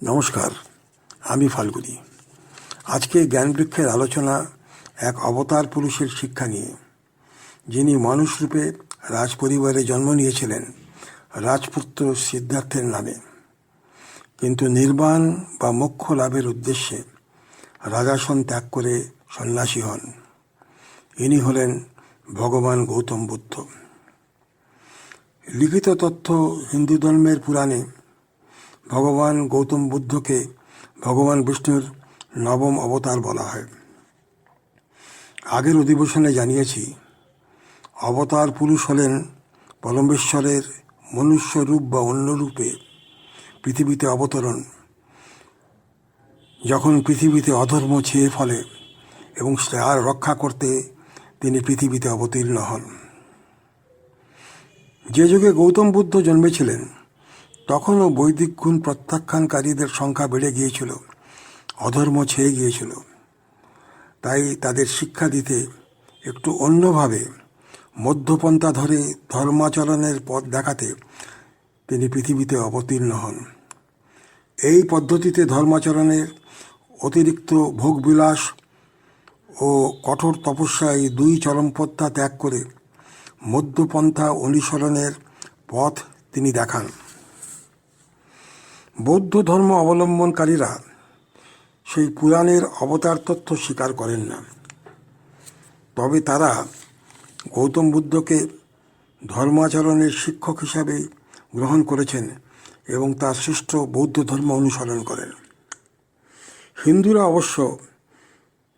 নমস্কার, আমি ফাল্গুনি। আজকে জ্ঞানবৃক্ষের আলোচনা এক অবতার পুরুষের শিক্ষা নিয়ে, যিনি মানুষরূপে রাজপরিবারে জন্ম নিয়েছিলেন রাজপুত্র সিদ্ধার্থের নামে, কিন্তু নির্বাণ বা মোক্ষ লাভের উদ্দেশ্যে রাজাসন ত্যাগ করে সন্ন্যাসী হন। ইনি হলেন ভগবান গৌতম বুদ্ধ। লিখিত তথ্য হিন্দু ধর্মের পুরাণে ভগবান গৌতম বুদ্ধকে ভগবান বিষ্ণুর নবম অবতার বলা হয়। আগের অধিবেশনে জানিয়েছি, অবতার পুরুষ হলেন পরমেশ্বরের মনুষ্য রূপ বা অন্য রূপে পৃথিবীতে অবতরণ, যখন পৃথিবীতে অধর্ম ছেয়ে ফলে এবং তার রক্ষা করতে তিনি পৃথিবীতে অবতীর্ণ হন। যে যুগে গৌতম বুদ্ধ জন্মেছিলেন তখনও বৈদিক গুণ প্রত্যাখ্যানকারীদের সংখ্যা বেড়ে গিয়েছিল, অধর্ম ছেয়ে গিয়েছিল। তাই তাদের শিক্ষা দিতে একটু অন্যভাবে মধ্যপন্থা ধরে ধর্মাচরণের পথ দেখাতে তিনি পৃথিবীতে অবতীর্ণ হন। এই পদ্ধতিতে ধর্মাচরণের অতিরিক্ত ভোগবিলাস ও কঠোর তপস্যা এই দুই চরমপন্থা ত্যাগ করে মধ্যপন্থা অনুসরণের পথ তিনি দেখান। বৌদ্ধ ধর্ম অবলম্বনকারীরা সেই পুরাণের অবতার তথ্য স্বীকার করেন না, তবে তারা গৌতম বুদ্ধকে ধর্মাচরণের শিক্ষক হিসাবে গ্রহণ করেছেন এবং তার সৃষ্ট বৌদ্ধ ধর্ম অনুসরণ করেন। হিন্দুরা অবশ্য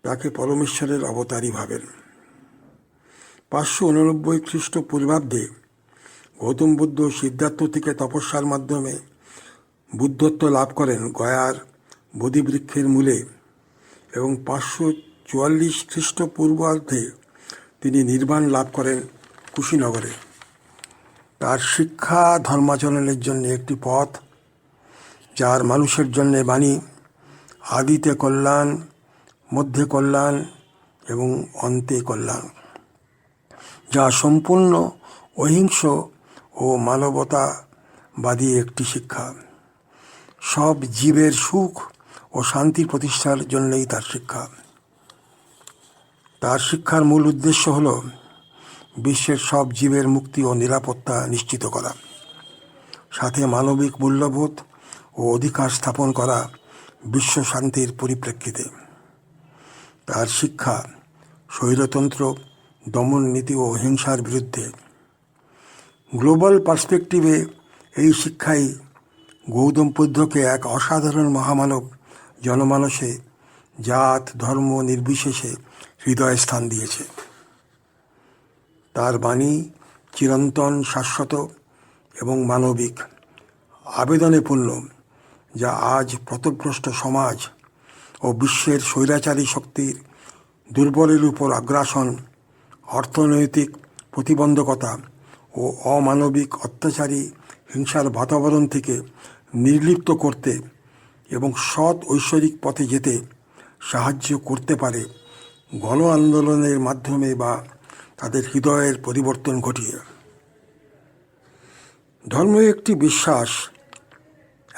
তাকে পরমেশ্বরের অবতারই ভাবেন। 589 খ্রিস্টপূর্বাব্দে গৌতম বুদ্ধ সিদ্ধার্থ থেকে তপস্যার মাধ্যমে বুদ্ধত্ব লাভ করেন গয়ার বোধিবৃক্ষের মূলে, এবং 544 খ্রিস্টপূর্বাব্দে তিনি নির্বাণ লাভ করেন কুশীনগরে। তার শিক্ষা ধর্মাচরণের জন্য একটি পথ, যার মানুষের জন্য বাণী আদিতে কল্যাণ, মধ্যে কল্যাণ এবং অন্তে কল্যাণ, যা সম্পূর্ণ অহিংস ও মানবতাবাদী একটি শিক্ষা। সব জীবের সুখ ও শান্তির প্রতিষ্ঠার জন্যই তার শিক্ষা। তার শিক্ষার মূল উদ্দেশ্য হল বিশ্বের সব জীবের মুক্তি ও নিরাপত্তা নিশ্চিত করা, সাথে মানবিক মূল্যবোধ ও অধিকার স্থাপন করা বিশ্ব শান্তির পরিপ্রেক্ষিতে। তার শিক্ষা স্বৈরতন্ত্র, দমন নীতি ও হিংসার বিরুদ্ধে। গ্লোবাল পার্সপেক্টিভে এই শিক্ষাই গৌতম বুদ্ধকে এক অসাধারণ মহামানব জনমানসে জাত ধর্ম নির্বিশেষে হৃদয়ে স্থান দিয়েছে। তার বাণী চিরন্তন, শাশ্বত এবং মানবিক আবেদনে পূর্ণ, যা আজ পথভ্রষ্ট সমাজ ও বিশ্বের স্বৈরাচারী শক্তির দুর্বলের উপর আগ্রাসন, অর্থনৈতিক প্রতিবন্ধকতা ও অমানবিক অত্যাচারী হিংসার বাতাবরণ থেকে নির্লিপ্ত করতে এবং সৎ ঐশ্বরিক পথে যেতে সাহায্য করতে পারে, গণ আন্দোলনের মাধ্যমে বা তাদের হৃদয়ের পরিবর্তন ঘটিয়ে। ধর্ম একটি বিশ্বাস,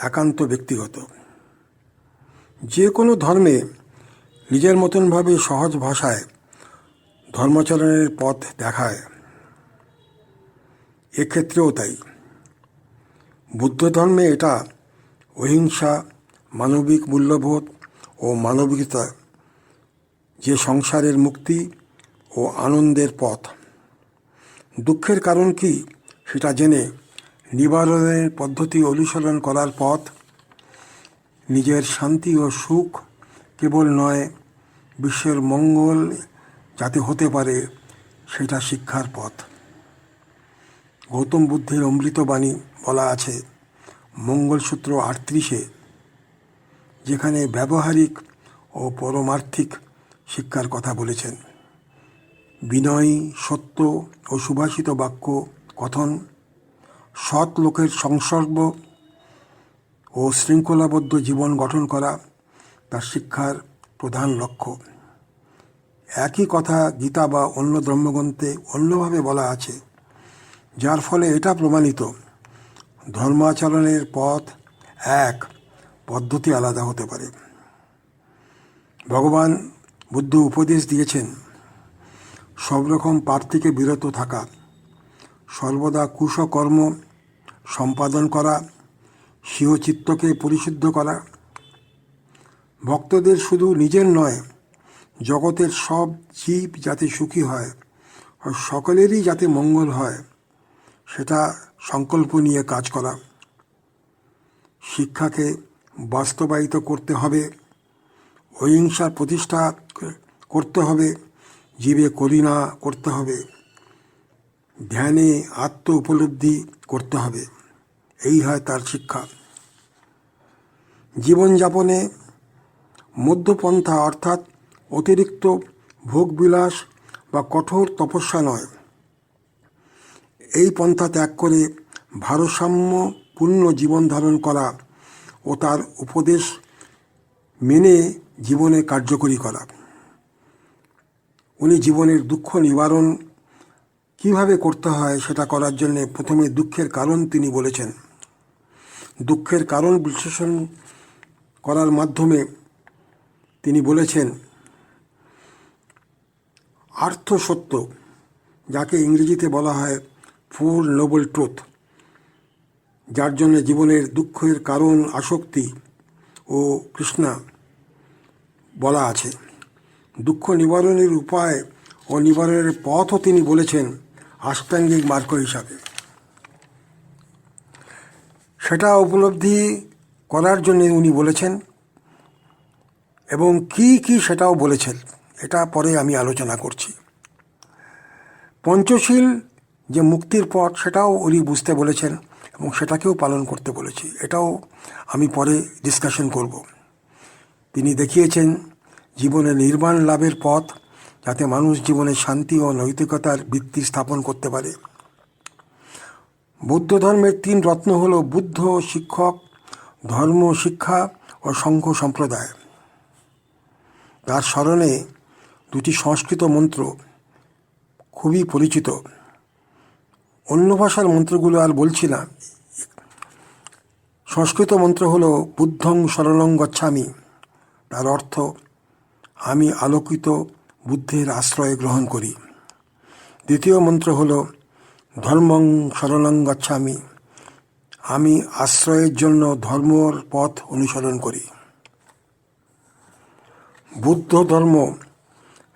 একান্ত ব্যক্তিগত। যে কোনো ধর্মে নিজের মতনভাবে সহজ ভাষায় ধর্মাচরণের পথ দেখায়, এক্ষেত্রেও তাই। বুদ্ধ ধর্মে এটা অহিংসা, মানবিক মূল্যবোধ ও মানবিকতা, যে সংসারের মুক্তি ও আনন্দের পথ। দুঃখের কারণ কি সেটা জেনে নিবারণের পদ্ধতি অনুসরণ করার পথ। নিজের শান্তি ও সুখ কেবল নয়, বিশ্বের মঙ্গল যাতে হতে পারে সেটা শিক্ষার পথ। গৌতম বুদ্ধের অমৃতবাণী বলা আছে মঙ্গলসূত্র 38-এ, যেখানে ব্যবহারিক ও পরমার্থিক শিক্ষার কথা বলেছেন। বিনয়ী, সত্য ও সুভাষিত বাক্য কথন, সৎ লোকের সংসর্গ ও শৃঙ্খলাবদ্ধ জীবন গঠন করা তার শিক্ষার প্রধান লক্ষ্য। একই কথা গীতা বা অন্য ধর্মগ্রন্থে অন্যভাবে বলা আছে, যার ফলে এটা প্রমাণিত ধর্মাচরণের পথ এক, পদ্ধতি আলাদা হতে পারে। ভগবান বুদ্ধ উপদেশ দিয়েছেন সব রকম পাপ থেকে বিরত থাকা, সর্বদা কুশকর্ম সম্পাদন করা, স্বীয় চিত্তকে পরিশুদ্ধ করা, ভক্তদের শুধু নিজের নয় জগতের সব জীব যাতে সুখী হয় আর সকলেরই যাতে মঙ্গল হয় সেটা সংকল্প নিয়ে কাজ করা। শিক্ষাকে বাস্তবায়িত করতে হবে, অহিংসার প্রতিষ্ঠা করতে হবে, জীবে করুণা করতে হবে, ধ্যানে আত্ম উপলব্ধি করতে হবে। এই হয় তার শিক্ষা। জীবনযাপনে মধ্যপন্থা অর্থাৎ অতিরিক্ত ভোগবিলাস বা কঠোর তপস্যা নয়, এই পন্থা ত্যাগ করে ভারসাম্যপূর্ণ জীবন ধারণ করা ও তার উপদেশ মেনে জীবনে কার্যকরী করা। উনি জীবনের দুঃখ নিবারণ কিভাবে করতে হয় সেটা করার জন্য প্রথমে দুঃখের কারণ তিনি বলেছেন। দুঃখের কারণ বিশ্লেষণ করার মাধ্যমে তিনি বলেছেন আর্থ সত্য, যাকে ইংরেজিতে বলা হয় ফোর নোবেল ট্রুথ, যার জন্য জীবনের দুঃখের কারণ আসক্তি ও তৃষ্ণা বলা আছে। দুঃখ নিবারণের উপায় ও নিবারণের পথও তিনি বলেছেন আষ্টাঙ্গিক মার্গ হিসাবে। সেটা উপলব্ধি করার জন্য উনি বলেছেন এবং কি কি সেটাও বলেছেন, এটা পরে আমি আলোচনা করছি। পঞ্চশীল যে মুক্তির পথ সেটাও উনি বুঝতে বলেছেন এবং সেটাকেও পালন করতে বলেছি, এটাও আমি পরে ডিসকাশন করব। তিনি দেখিয়েছেন জীবনে নির্বাণ লাভের পথ, যাতে মানুষ জীবনে শান্তি ও নৈতিকতার ভিত্তি স্থাপন করতে পারে। বৌদ্ধ ধর্মের 3 রত্ন হল বুদ্ধ, শিক্ষক, ধর্ম শিক্ষা ও সংঘ সম্প্রদায়। তার স্মরণে 2টি সংস্কৃত মন্ত্র খুবই পরিচিত। অন্য ভাষার মন্ত্রগুলো আর বলছি না। সংস্কৃত মন্ত্র হল বুদ্ধং শরণং গচ্ছামি, তার অর্থ আমি আলোকিত বুদ্ধের আশ্রয় গ্রহণ করি। দ্বিতীয় মন্ত্র হল ধর্মং শরণং গচ্ছামি, আমি আশ্রয়ের জন্য ধর্মর পথ অনুসরণ করি। বুদ্ধ ধর্ম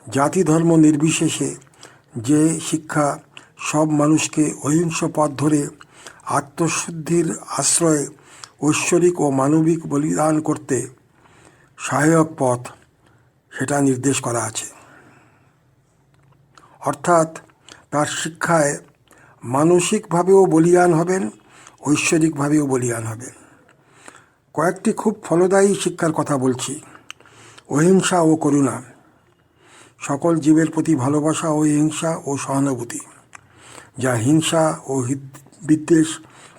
জাতি ধর্ম নির্বিশেষে যে শিক্ষা সব মানুষকে অহিংস পথ ধরে আত্মশুদ্ধির আশ্রয়ে ঐশ্বরিক ও মানবিক বলিদান করতে সহায়ক পথ, সেটা নির্দেশ করা আছে। অর্থাৎ তার শিক্ষায় মানসিকভাবেও বলিয়ান হবেন, ঐশ্বরিকভাবেও বলিয়ান হবেন। কয়েকটি খুব ফলদায়ী শিক্ষার কথা বলছি। অহিংসা ও করুণা, সকল জীবের প্রতি ভালোবাসা ও হিংসা ও সহানুভূতি, যা হিংসা ও বিদ্বেষ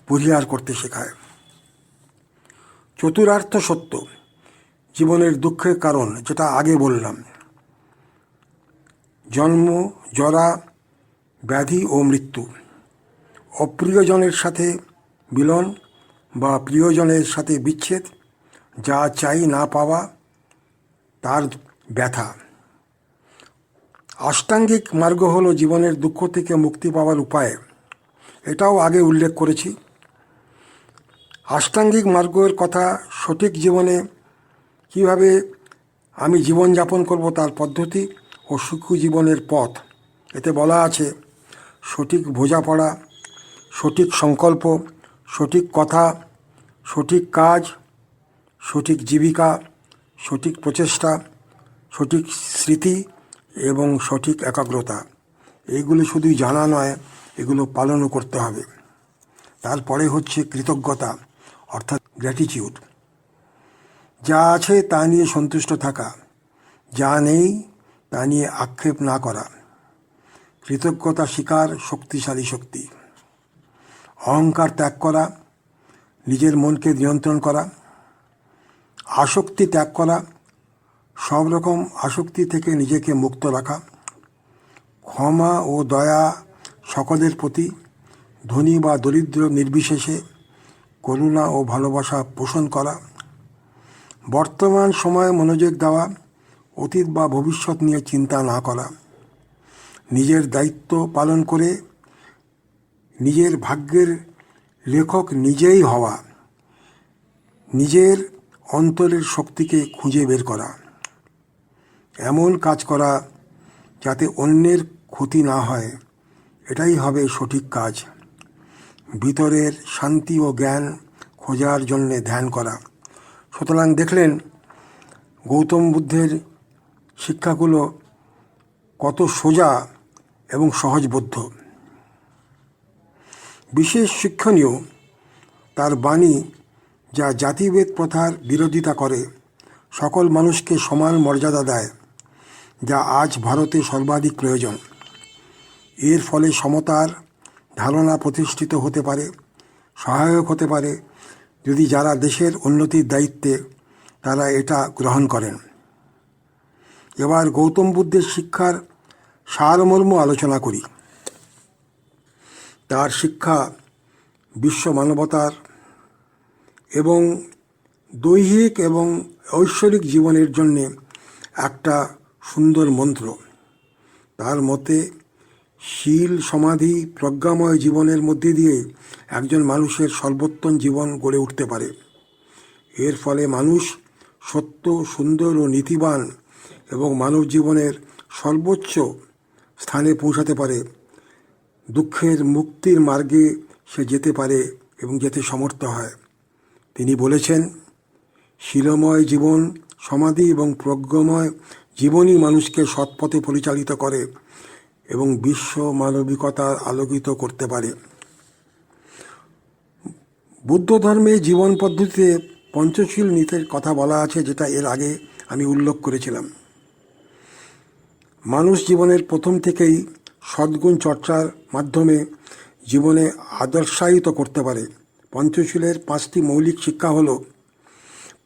পরিহার করতে শেখায়। চতুরার্থ সত্য, জীবনের দুঃখের কারণ, যেটা আগে বললাম, জন্ম, জরা, ব্যাধি ও মৃত্যু, অপ্রিয়জনের সাথে মিলন বা প্রিয়জনের সাথে বিচ্ছেদ, যা চাই না পাওয়া, তার ব্যথা। আষ্টাঙ্গিক মার্গ হলো জীবনের দুঃখ থেকে মুক্তি পাওয়ার উপায়, এটাও আগে উল্লেখ করেছি। আষ্টাঙ্গিক মার্গের কথা সঠিক জীবনে কিভাবে আমি জীবনযাপন করব তার পদ্ধতি ও সুখী জীবনের পথ। এতে বলা আছে সঠিক বোঝাপড়া, সঠিক সংকল্প, সঠিক কথা, সঠিক কাজ, সঠিক জীবিকা, সঠিক প্রচেষ্টা, সঠিক স্মৃতি এবং সঠিক একাগ্রতা। এইগুলো শুধুই জানা নয়, এগুলো পালনও করতে হবে। তারপরে হচ্ছে কৃতজ্ঞতা অর্থাৎ গ্র্যাটিটিউড, যা আছে তা নিয়ে সন্তুষ্ট থাকা, যা নেই তা নিয়ে আক্ষেপ না করা। কৃতজ্ঞতা স্বীকার শক্তিশালী শক্তি। অহংকার ত্যাগ করা, নিজের মনকে নিয়ন্ত্রণ করা। আসক্তি ত্যাগ করা, সব রকম আসক্তি থেকে নিজেকে মুক্ত রাখা। ক্ষমা ও দয়া সকলের প্রতি, ধনী বা দরিদ্র নির্বিশেষে করুণা ও ভালোবাসা পোষণ করা। বর্তমান সময়ে মনোযোগ দেওয়া, অতীত বা ভবিষ্যৎ নিয়ে চিন্তা না করা, নিজের দায়িত্ব পালন করে নিজের ভাগ্যের লেখক নিজেই হওয়া, নিজের অন্তরের শক্তিকে খুঁজে বের করা, এমন কাজ করা যাতে অন্যের ক্ষতি না হয়, এটাই হবে সঠিক কাজ। ভিতরের শান্তি ও জ্ঞান খোঁজার জন্যে ধ্যান করা। সুতরাং দেখলেন গৌতম বুদ্ধের শিক্ষাগুলো কত সোজা এবং সহজবোধ্য। বিশেষ শিক্ষণীয় তার বাণী, যা জাতিভেদ প্রথার বিরোধিতা করে, সকল মানুষকে সমান মর্যাদা দেয়, যা আজ ভারতে সর্বাধিক প্রয়োজন। এর ফলে সমতার ধারণা প্রতিষ্ঠিত হতে পারে, সহায়ক হতে পারে যদি যারা দেশের উন্নতির দায়িত্বে তারা এটা গ্রহণ করেন। এবার গৌতম বুদ্ধের শিক্ষার সারমর্ম আলোচনা করি। তার শিক্ষা বিশ্ব মানবতার এবং দৈহিক এবং ঐশ্বরিক জীবনের জন্যে একটা সুন্দর মন্ত্র। তার মতে শীল, সমাধি, প্রজ্ঞাময় জীবনের মধ্যে দিয়ে একজন মানুষের সর্বোত্তম জীবন গড়ে উঠতে পারে। এর ফলে মানুষ সত্য, সুন্দর ও নীতিবান এবং মানব জীবনের সর্বোচ্চ স্থানে পৌঁছাতে পারে। দুঃখের মুক্তির মার্গে সে যেতে পারে এবং যেতে সমর্থ হয়। তিনি বলেছেন, শীলময় জীবন, সমাধি এবং প্রজ্ঞাময় জীবনই মানুষকে সৎপথে পরিচালিত করে এবং বিশ্ব মানবিকতার আলোকিত করতে পারে। বুদ্ধ ধর্মে জীবন পদ্ধতিতে পঞ্চশীল নীতির কথা বলা আছে, যেটা এর আগে আমি উল্লেখ করেছিলাম। মানুষ জীবনের প্রথম থেকেই সদ্গুণ চর্চার মাধ্যমে জীবনে আদর্শায়িত করতে পারে। পঞ্চশীলের 5টি মৌলিক শিক্ষা হল: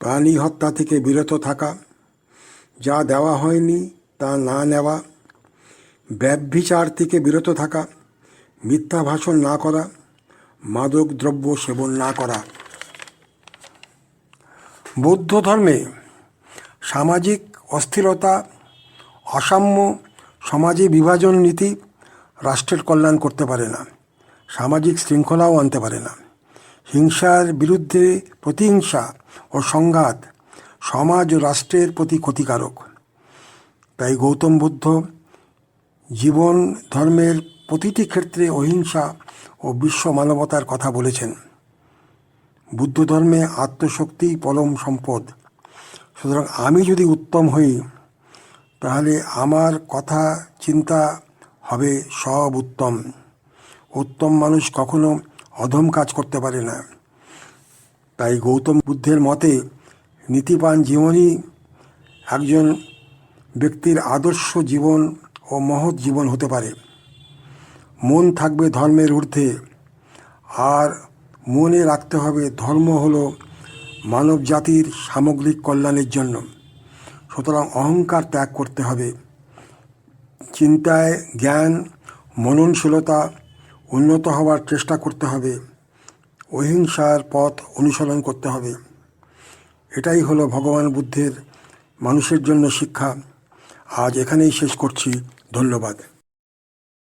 প্রাণী হত্যা থেকে বিরত থাকা, যা দেওয়া হয়নি তা না নেওয়া, ব্যভিচার থেকে বিরত থাকা, মিথ্যা ভাষণ না করা, মাদক দ্রব্য সেবন না করা। বৌদ্ধ ধর্মে সামাজিক অস্থিরতা, অসাম্য, সমাজে বিভাজন নীতি রাষ্ট্রের কল্যাণ করতে পারে না, সামাজিক শৃঙ্খলাও আনতে পারে না। হিংসার বিরুদ্ধে প্রতিহিংসা ও সংঘাত সমাজ ও রাষ্ট্রের প্রতি ক্ষতিকারক। তাই গৌতম বুদ্ধ জীবন ধর্মের প্রতিটি ক্ষেত্রে অহিংসা ও বিশ্ব মানবতার কথা বলেছেন। বুদ্ধ ধর্মে আত্মশক্তিই পরম সম্পদ। সুতরাং আমি যদি উত্তম হই, তাহলে আমার কথা চিন্তা হবে সব উত্তম। উত্তম মানুষ কখনো অধম কাজ করতে পারে না। তাই গৌতম বুদ্ধের মতে নীতিবান জীবনই একজন ব্যক্তির আদর্শ জীবন ও মহৎ জীবন হতে পারে। মন থাকবে ধর্মের ঊর্ধ্বে, আর মনে রাখতে হবে ধর্ম হলো মানব জাতির সামগ্রিক কল্যাণের জন্য। সুতরাং অহংকার ত্যাগ করতে হবে, চিন্তায় জ্ঞান, মননশীলতা, উন্নত হওয়ার চেষ্টা করতে হবে, অহিংসার পথ অনুসরণ করতে হবে। এটাই হলো ভগবান বুদ্ধের মানুষের জন্য শিক্ষা। আজ এখানেই শেষ করছি। ধন্যবাদ।